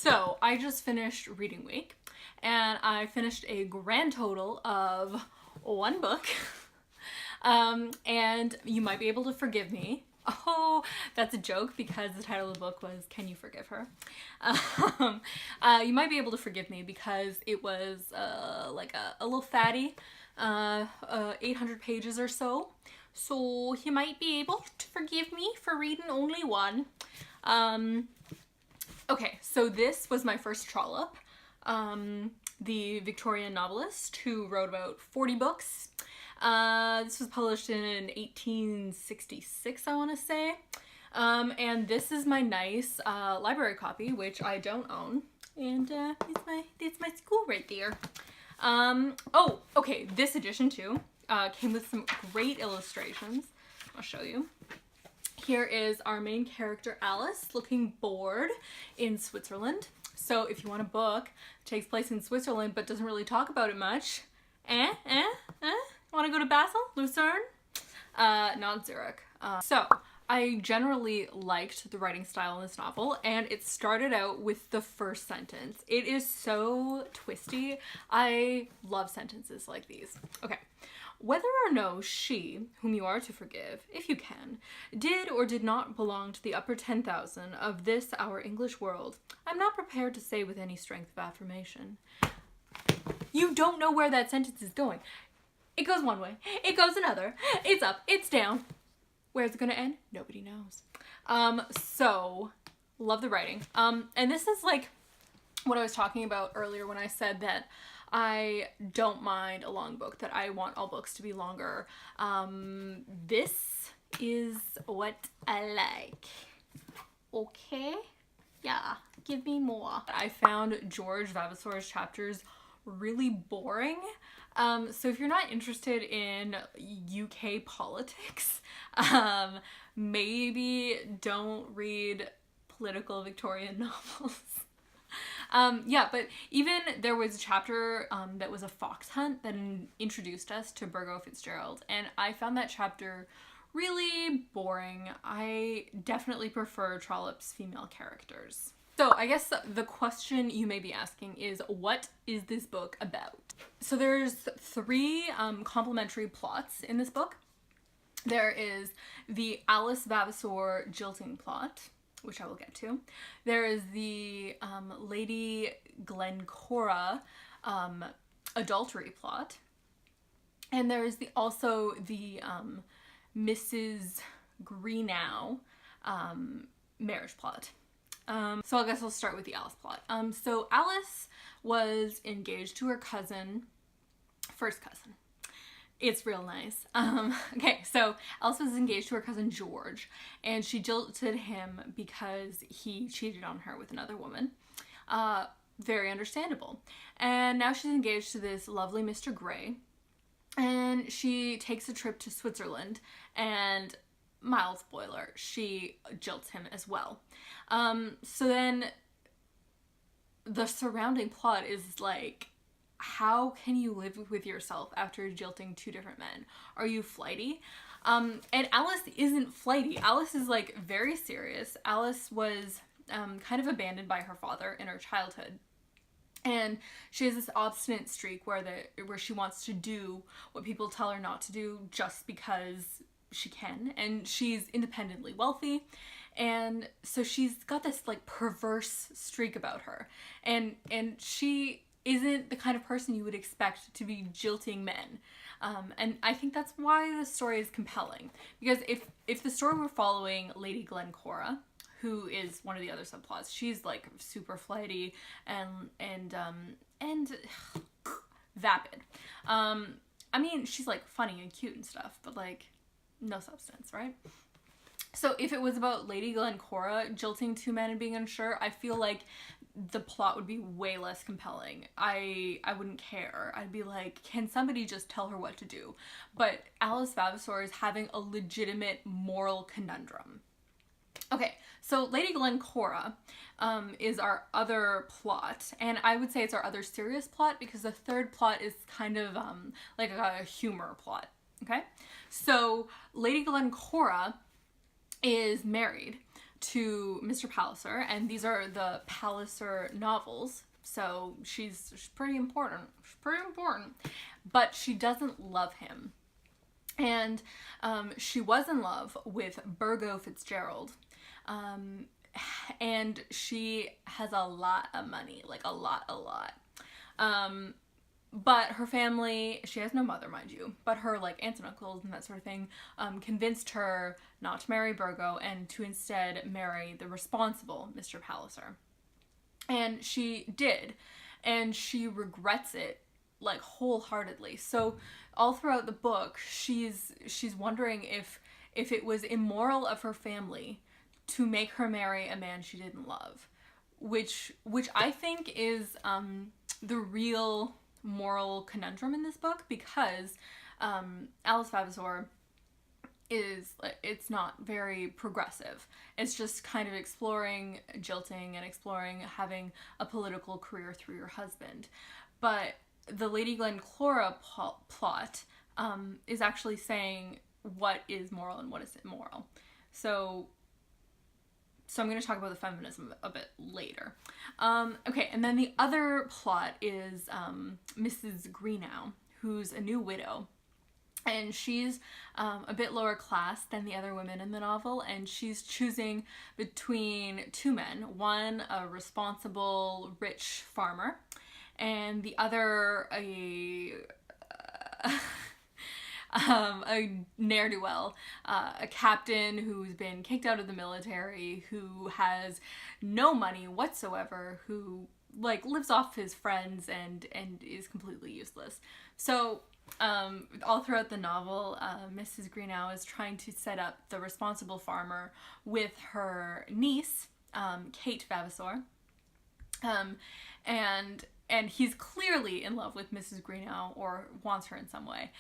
So I just finished reading week and I finished a grand total of one book. And you might be able to forgive me. Oh, that's a joke because the title of the book was Can You Forgive Her? You might be able to forgive me because it was like a little fatty, 800 pages or so. So you might be able to forgive me for reading only one. Okay, so this was my first Trollope, the Victorian novelist who wrote about 40 books. This was published in 1866, I want to say. And this is my nice library copy, which I don't own. And it's my school right there. Oh, okay, this edition too came with some great illustrations. I'll show you. Here is our main character, Alice, looking bored in Switzerland. So if you want a book that takes place in Switzerland but doesn't really talk about it much, want to go to Basel? Lucerne? Not Zurich. So I generally liked the writing style in this novel, and it started out with the first sentence. It is so twisty. I love sentences like these. Okay. Whether or no she, whom you are to forgive, if you can, did or did not belong to the upper 10,000 of this our English world, I'm not prepared to say with any strength of affirmation. You don't know where that sentence is going. It goes one way, it goes another, it's up, it's down. Where's it gonna end? Nobody knows. So, love the writing. And this is like what I was talking about earlier when I said that I don't mind a long book, that I want all books to be longer. This is what I like. Okay? Yeah, give me more. I found George Vavasor's chapters really boring. So if you're not interested in UK politics, maybe don't read political Victorian novels. Yeah, but even there was a chapter that was a fox hunt that introduced us to Burgo Fitzgerald, and I found that chapter really boring. I definitely prefer Trollope's female characters. So I guess the question you may be asking is, what is this book about? So there's three complementary plots in this book. There is the Alice Vavasor jilting plot, which I will get to. There is the Lady Glencora adultery plot. And there is also the Mrs. Greenow marriage plot. So I guess I'll start with the Alice plot. So Alice was engaged to her cousin, first cousin. It's real nice. Okay, so Alice was engaged to her cousin George, and she jilted him because he cheated on her with another woman. Very understandable. And now she's engaged to this lovely Mr. Grey, and she takes a trip to Switzerland, and mild spoiler, she jilts him as well. So then the surrounding plot is like, how can you live with yourself after jilting two different men? Are you flighty? And Alice isn't flighty. Alice is like very serious. Alice was kind of abandoned by her father in her childhood. And she has this obstinate streak where she wants to do what people tell her not to do just because she can. And she's independently wealthy. And so she's got this like perverse streak about her. And she isn't the kind of person you would expect to be jilting men. And I think that's why the story is compelling. Because if the story were following Lady Glencora, who is one of the other subplots, she's like super flighty and vapid. I mean, she's like funny and cute and stuff, but like no substance, right? So if it was about Lady Glencora jilting two men and being unsure, I feel like the plot would be way less compelling. I wouldn't care. I'd be like, can somebody just tell her what to do? But Alice Vavasor is having a legitimate moral conundrum. Okay, so Lady Glencora is our other plot, and I would say it's our other serious plot because the third plot is kind of like a humor plot, okay? So Lady Glencora is married to Mr. Palliser, and these are the Palliser novels, so she's pretty important. She's pretty important. But she doesn't love him. And she was in love with Burgo Fitzgerald. And she has a lot of money, like a lot. But her family, she has no mother, mind you, but her like aunts and uncles and that sort of thing convinced her not to marry Burgo and to instead marry the responsible Mr. Palliser. And she did, and she regrets it like wholeheartedly. So all throughout the book, she's wondering if it was immoral of her family to make her marry a man she didn't love, which I think is the real moral conundrum in this book, because Alice Vavasor it's not very progressive. It's just kind of exploring jilting and exploring having a political career through your husband. But the Lady Glencora plot is actually saying what is moral and what is immoral. So I'm going to talk about the feminism a bit later. Okay, and then the other plot is Mrs. Greenow, who's a new widow. And she's a bit lower class than the other women in the novel, and she's choosing between two men. One, a responsible, rich farmer, and the other, a ne'er-do-well, a captain who's been kicked out of the military, who has no money whatsoever, who like lives off his friends and is completely useless. So all throughout the novel, Mrs. Greenow is trying to set up the responsible farmer with her niece, Kate Vavasor, and he's clearly in love with Mrs. Greenow or wants her in some way.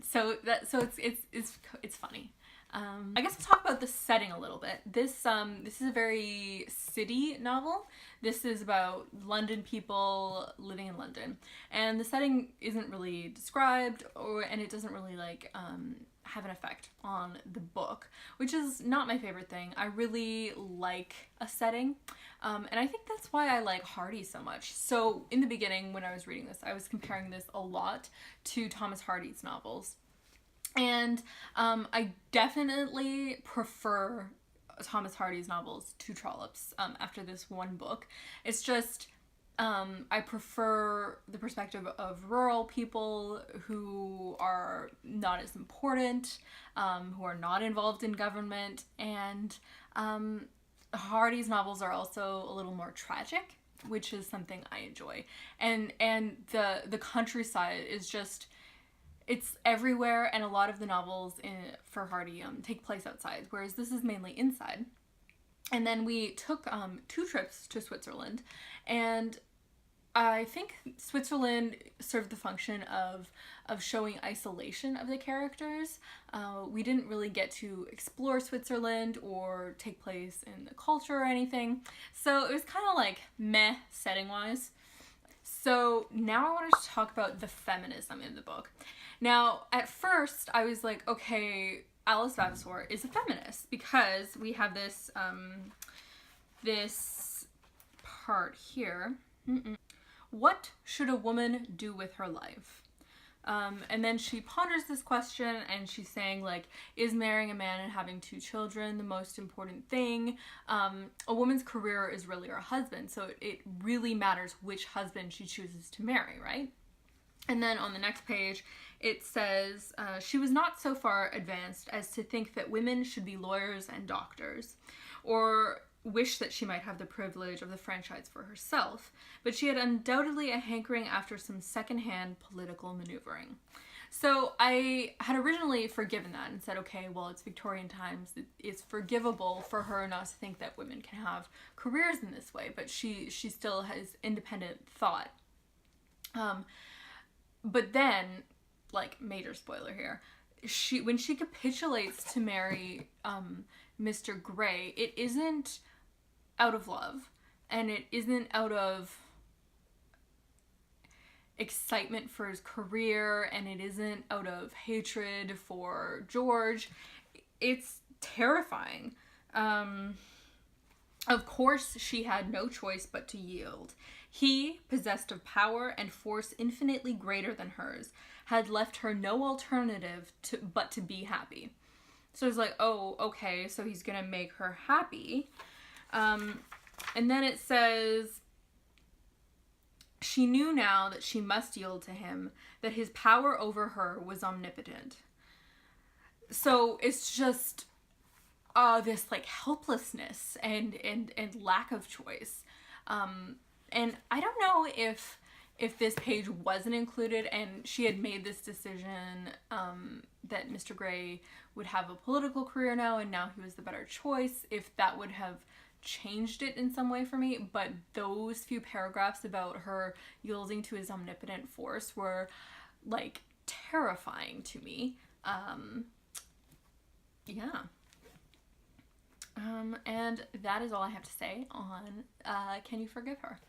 So it's funny. I guess I'll talk about the setting a little bit. This is a very city novel. This is about London people living in London, and the setting isn't really described, and it doesn't really like have an effect on the book, which is not my favorite thing. I really like a setting, and I think that's why I like Hardy so much. So in the beginning, when I was reading this, I was comparing this a lot to Thomas Hardy's novels. And I definitely prefer Thomas Hardy's novels to Trollope's after this one book. It's just, I prefer the perspective of rural people who are not as important, who are not involved in government, and Hardy's novels are also a little more tragic, which is something I enjoy. And the countryside is just... it's everywhere, and a lot of the novels for Hardy take place outside, whereas this is mainly inside. And then we took 2 trips to Switzerland, and I think Switzerland served the function of showing isolation of the characters. We didn't really get to explore Switzerland or take place in the culture or anything, so it was kind of like meh setting-wise. So now I wanted to talk about the feminism in the book. Now, at first, I was like, okay, Alice Vavasor is a feminist, because we have this, this part here. What should a woman do with her life? And then she ponders this question, and she's saying, like, is marrying a man and having 2 children the most important thing? A woman's career is really her husband, so it really matters which husband she chooses to marry, right? And then on the next page, it says, she was not so far advanced as to think that women should be lawyers and doctors, or wish that she might have the privilege of the franchise for herself, but she had undoubtedly a hankering after some second-hand political maneuvering. So I had originally forgiven that and said, okay, well, it's Victorian times. It's forgivable for her not to think that women can have careers in this way, but she still has independent thought. But then, like, major spoiler here, when she capitulates to marry Mr. Grey, it isn't out of love, and it isn't out of excitement for his career, and it isn't out of hatred for George. It's terrifying. Of course, she had no choice but to yield. He, possessed of power and force infinitely greater than hers, had left her no alternative but to be happy. So it's like, oh, okay, so he's gonna make her happy. And then it says, she knew now that she must yield to him, that his power over her was omnipotent. So it's just this like helplessness and lack of choice. And I don't know if this page wasn't included and she had made this decision that Mr. Grey would have a political career now and now he was the better choice, if that would have changed it in some way for me. But those few paragraphs about her yielding to his omnipotent force were like terrifying to me. Yeah. And that is all I have to say on Can You Forgive Her?